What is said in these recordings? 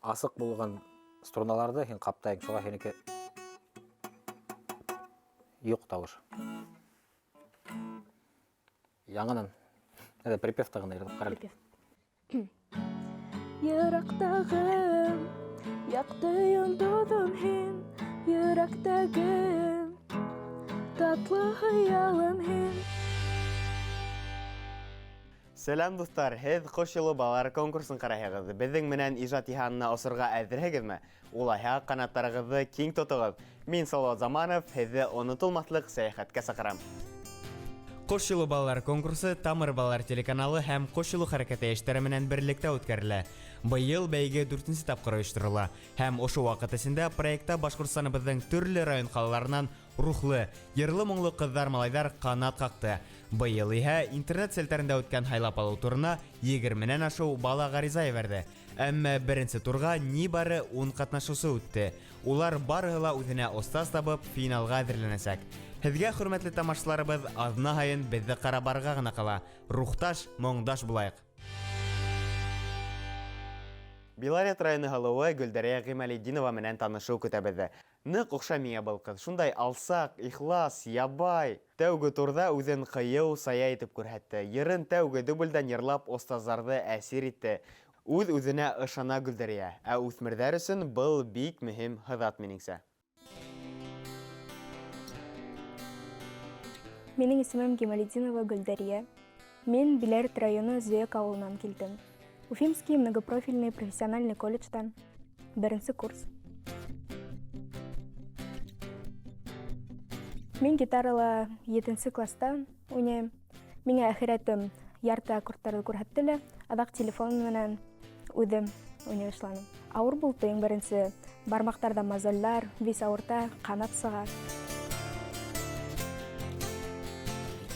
асық болған струналарды қаптайын, шоға хенеке юқ тауыш. Яңынан, припев тағын ерді қарал. Йырақтағым, яқты йондодым хен, йырақтағым, татлы хыялым хен. Сәлам достар, һеҙ Ҡош юлы балалар конкурсын ҡарайһығыҙ. Беҙҙең менән ижад иһанына осорға әҙерһегеҙме? Улайһа, ҡанаттарығыҙҙы киң тотоғоҙ. Мин Салауат Заманов, һеҙҙе онотолмаҫлыҡ сәйәхәткә саҡырам. Ҡош юлы балалар конкурсы Тамыр балалар телеканалы һәм Ҡош юлы хәрәкәте эштәре менән берлектә үткәрелә. Быйыл бәйге 4-нче тапҡыр ойошторола. Һәм ошо ваҡыт эсендә проектта Башҡортостаныбыҙҙың төрлө район ҡалаларынан рухлы, йырлы-моңло ҡыҙҙар-малайҙар ҡанат ҡаҡты. Быйыл иһә интернет селтәрендә үткән һайлап алыу турына 20-нән ашыу бала ғариза ебәрҙе. Әммә беренсе турға ни бары 10 ҡатнашыусы үтте. Улар барыһы ла үҙенә остаз табып финалға әҙерләнәсәк. Һеҙгә, хөрмәтле тамашаларыбыҙ, аҙна һайын беҙҙе ҡарабарға ғына ҡала. Рухташ, моңдаш булайыҡ. Белорет районы һылыуы Гөлдәрә Ғималетдинова менән танышыу көтә беҙҙе. Ныҡ оҡша миңә был ҡыҙ. Шундай алсаҡ, ихлас, ябай. Тәүге турҙа үҙен ҡыйыу, сая итеп күрһәтте. Йырын тәүге дублдән йырлап остаздарҙы әсир итте. Үҙ-үҙенә ышана Гөлдәрә. Ә үҫмерҙәр өсөн был бик мөһим һыҙат минеңсә. Минең исемем Гималетдинова Гөлдәрә. Мин Белорет районы Зөйәк ауылынан килдем. Уфимский многопрофильный профессиональный колледждан. 1-нче курс. Мин гитарала 7-нче класста уйнайым. Миңә әхирәтем ярты аккордтарҙы күрһәтте, аҙаҡ телефон менән үҙем уйнай башланым. Ауыр булды иң беренсе. Бармаҡтарҙа мозоллар, вис ауырта, ҡанат сыға.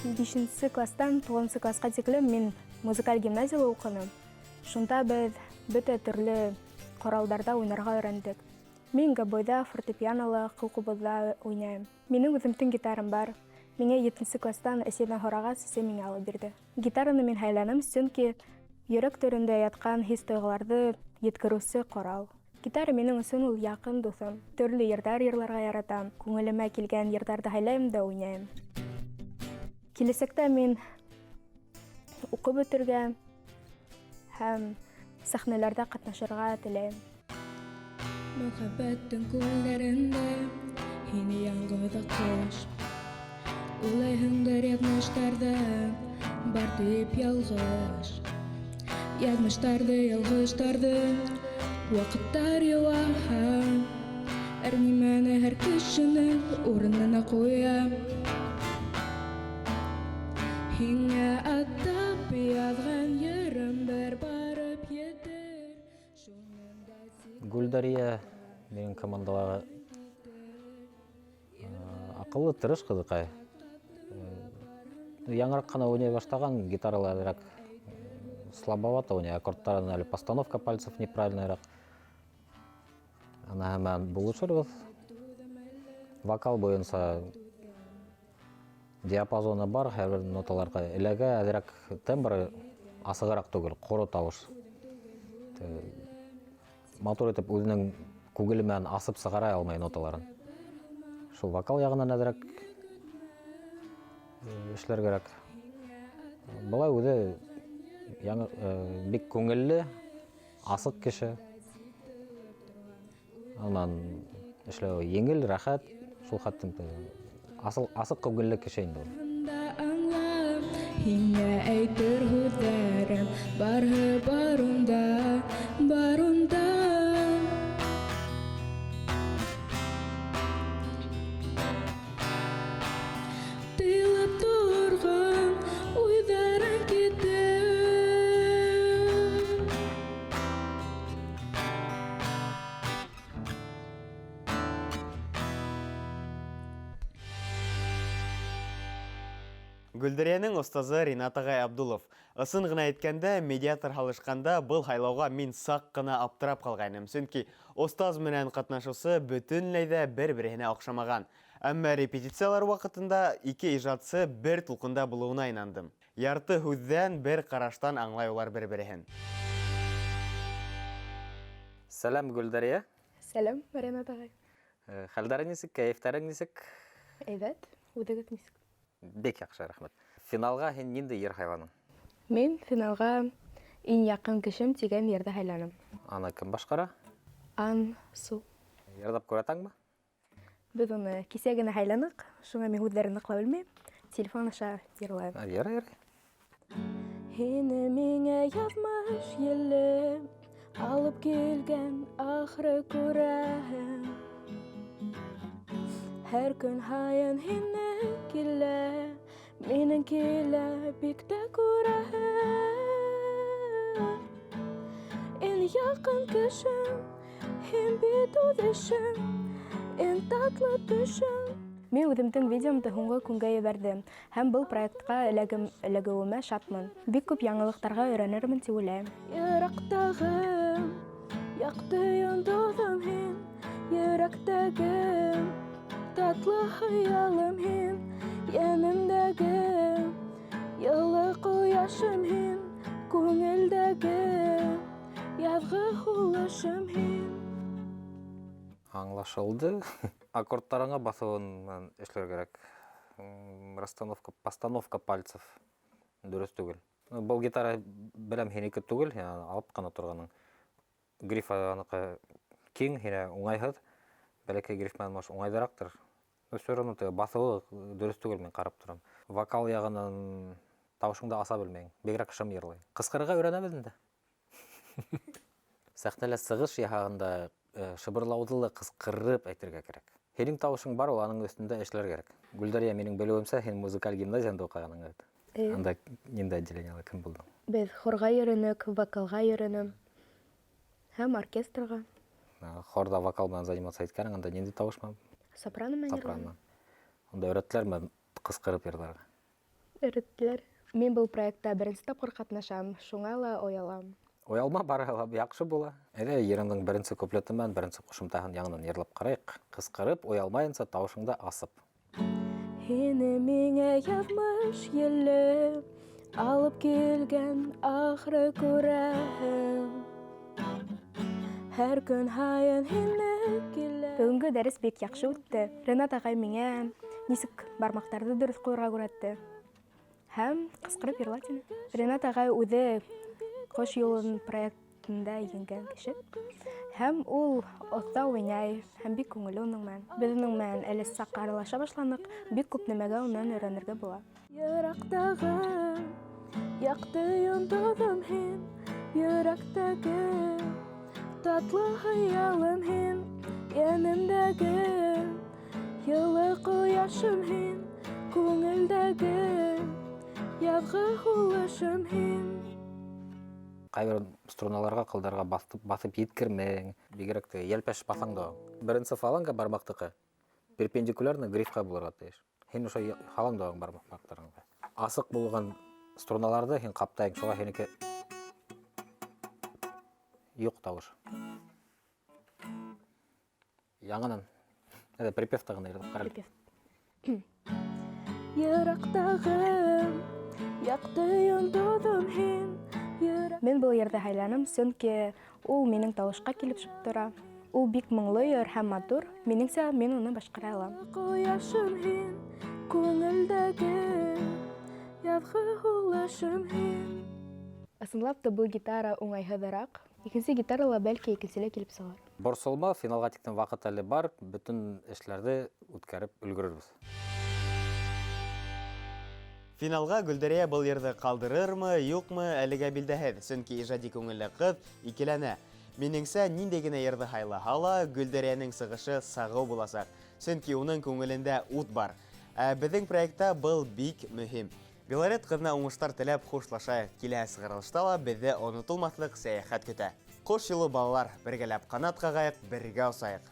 5-нче класстан 9-нчы классҡа тиклем мин музыкаль гимназияла уҡыным. Шунда беҙ бөтә төрлө ҡоралдарҙа уйнарға өйрәндек. Мин гобойҙа, фортепианола, ҡылҡубыҙҙа уйнайым. Минең үҙемдең гитарам бар. Миңә 7-нче класстан әсәйҙән һорағас, әсәй миңә алып бирҙе. Гитараны мин һайланым, сөнки йөрәк төрөндә ятҡан хис-тойғоларҙы еткереүсе ҡорал. Гитара минең өсөн ул яҡын дуҫым. Төрлө йырҙар йырларға яратам. Күңелемә килгән йырҙарҙы һайлайым да уйнайым. Киләсәктә мин уҡып бөтөргә һәм сәхнәләрҙә ҡатнашырға теләйем. Мөхәббәттең күлдәрендә һине яңғыҙ аҡҡош. Улайһыңдыр яҙмыштарҙа бар тип ялғыш. Яҙмыштарҙы, ялғыштарҙы ваҡыттар йыуаһа. Һәр нимәне һәр кешенең урынына ҡуя. Һиңә атап яҙған йырым бер барып етер. Гүлдәрия менің командалағы ақыллы тырыш қызықай. Яңырақ қана ойнай баштаған, гитараларырақ слабовато ойнай, аккордтарын әлі постановка пальцев неправильныйырақ. Ана hemen buluşuruz. Вокал бойынса диапазоны бар, һәр ноталарға эләгә, әҙерәк тембры асығыраҡ түгел, ҡоро тауыш. Матур итеп үҙенең күңеле менән асып сығара алмай ноталарын. Шул вокал яғынан әҙерәк эшләргәрәк. Былай үҙе бик күңелле, асыҡ кеше. Анан эшләү еңел, рәхәт, шул хәттем асыҡ күңелле кеше инде ул. Һиңә әйтер һүҙҙәрем барһы барунда, барунда. Тыйылып торған уйҙарың китер. Гөлдәрәнең остазы Ринат ағай Абдулов. Ысын ғына әйткәндә, медиатор һалышҡанда был һайлауға мин саҡ ҡына аптырап ҡалғайным. Сөнки остаз менән ҡатнашыусы бөтөнләй ҙә бер-береһенә оҡшамаған. Әммә репетициялар ваҡытында ике ижадсы бер тулҡында булыуына инандым. Ярты һүҙҙән бер ҡараштан аңлай улар бер-береһен. Сәлам, Гөлдәрия. Сәлем, Марина тағай. Хәлдәрең нисек, кәефтәрең нисек? Әйбәт, үҙегеҙ нисек? Бик яҡшы, рәхмәт. Финалға һин ниндәй ер һайланың? Мин финалға иң яҡын кешем тигән ерҙе һайланым. Аны кем башҡара? Ансу. Ярҙап күрәтәңме? Беҙ уны кисә генә һайланыҡ, шуңа мин һүҙҙәрен ныҡлап белмәйем. Телефон аша йырлайым. Ярай. Һине миңә яҙмыш еле алып килгән ахры күрәһең. Һәр көн һайын һине килә, минең килә бик тә күрәһең. Иң яҡын кешем, һин бит үҙешем, иң татлы төшөм. Мин үҙемдең видеомды һуңғы көнгә ебәрҙем һәм был проектҡа эләгеүемә шатмын. Бик күп яңылыҡтарға өйрәнермен тип уйлайым. Йыраҡтағы яҡты йондоҙом һин, йөрәктәге татлы хыялым һин, йәнемдәге йылы ҡояшым һин, күңелдәге яҙғы һулышым һин. Аңлашылды. Аккордтарыңа баҫыуын эшләр кәрәк. Постановка пальцев дөрөҫ түгел. Был гитара беләм һинеке түгел, алып ҡына торғаның. Гриф аныҡы киң, һине уңайһыҙ. Бәләкәй гриф менән уңайҙыраҡтыр. Все равно баҫыуы дөрөҫ түгел, мин ҡарап торам. Вокал яғынан тауышыңды аса белмәйең. Бигерәк шым йырлай. Ҡысҡырырға өйрәнәбеҙ инде. Сәхнәлә сығыш яһағанда шыбырлауҙы ҡысҡырып әйтергә кәрәк. Һинең тауышың бар, ул аның өҫтөндә эшләр кәрәк. Гөлдәрия, минең белеүемсә, һин музыкаль гимназияһында уҡығаның бит. Анда ниндәй отделениела кем булдың? Беҙ хорға йөрөнөк, вокалға йөрөнөм һәм оркестрға. Хорда вокал менән заниматься иткәнең, анда ниндәй тауыш менән? Сопрано менән йырлайым. Сопрано. Анда өйрәттеләрме ҡысҡырып йырларға? Өйрәттеләр. Мин был проектта беренсе тапҡыр ҡатнашам, шуңа ла оялам. Оялма, барыһы яҡшы була. Әйҙә, йырыңдың беренсе куплеты менән беренсе ҡушымтаһын яңынан йырлап ҡарайыҡ. Ҡысҡырып, оялмайынса, тауышыңды асып. Һине миңә яҙмыш еле алып килгән ахры күрәһең. Һәр көн һайын һине килә. Бөгөнгө дәрес бик яҡшы үтте. Ренат ағай миңә нисек бармаҡтарҙы дөрөҫ ҡуйырға күрәтте. Һәм ҡысҡырып йырлай тине. Ренат ағай үҙе Ҡош юлын проектында еңгән кеше. Һәм ул оҫта уйнай, һәм бик күңелле уның менән. Беҙ уның менән әле саҡ аралаша башланыҡ, бик күп нәмәгә унан өйрәнергә була. Йыраҡтағы яҡты йондоҙом һин, йөрәктәге татлы хыялым һин, йәнемдәге йылы ҡояшым һин, күңелдәге яҙғы һулышым һин. Ҡайбер струналарға, ҡылдарға баҫып еткермәң, бигерәк тә йәлпәш баҫаң да. Беренсе фаланга бармаҡтыҡы перпендикулярно грифҡа булырға тейеш. Һин ошо һалаң да бармаҡтарыңды. Асыҡ булған струналарҙы һин ҡаптайың, шуға һинеке юҡ тауыш. Яңынан, припевта ғына йырлап ҡара. Йыраҡтағы яҡты йондоҙом һин. Мин был йырҙы һайланым, сөнки ул минең тауышҡа килеп шып тора. Ул бик моңло йыр һәм матур. Минеңсә, мин уны башҡара алам. Ҡояшым һин, күңелдәге яҙғы һулышым һин. Ысынлап та был гитара уңайһыҙыраҡ. Икенсе гитарала бәлки икенселә килеп сығыр. Борсолма, финалға тиктән ваҡыт әле бар, бөтөн эшләрҙе үткәреп өлгөрөрбөҙ. Финалға Гөлдәрия был йырҙы ҡалдырырмы, юҡмы, әлегә билдәһеҙ, сөнки ижади күңелле ҡыҙ икеләнә. Минеңсә, ниндәй генә йырҙы һайлаһа ла, Гөлдәрияның сығышы сағыу буласаҡ, сөнки уның күңелендә ут бар. Беҙҙең проектта был бик мөһим. Белорет ҡыҙына уңыштар теләп хушлашайыҡ. Киләһе сығарылышта ла беҙҙе онотолмаҫлыҡ сәйәхәт көтә. Ҡош юлы балалар, бергәләп ҡанат ҡағайыҡ, бергә осайыҡ.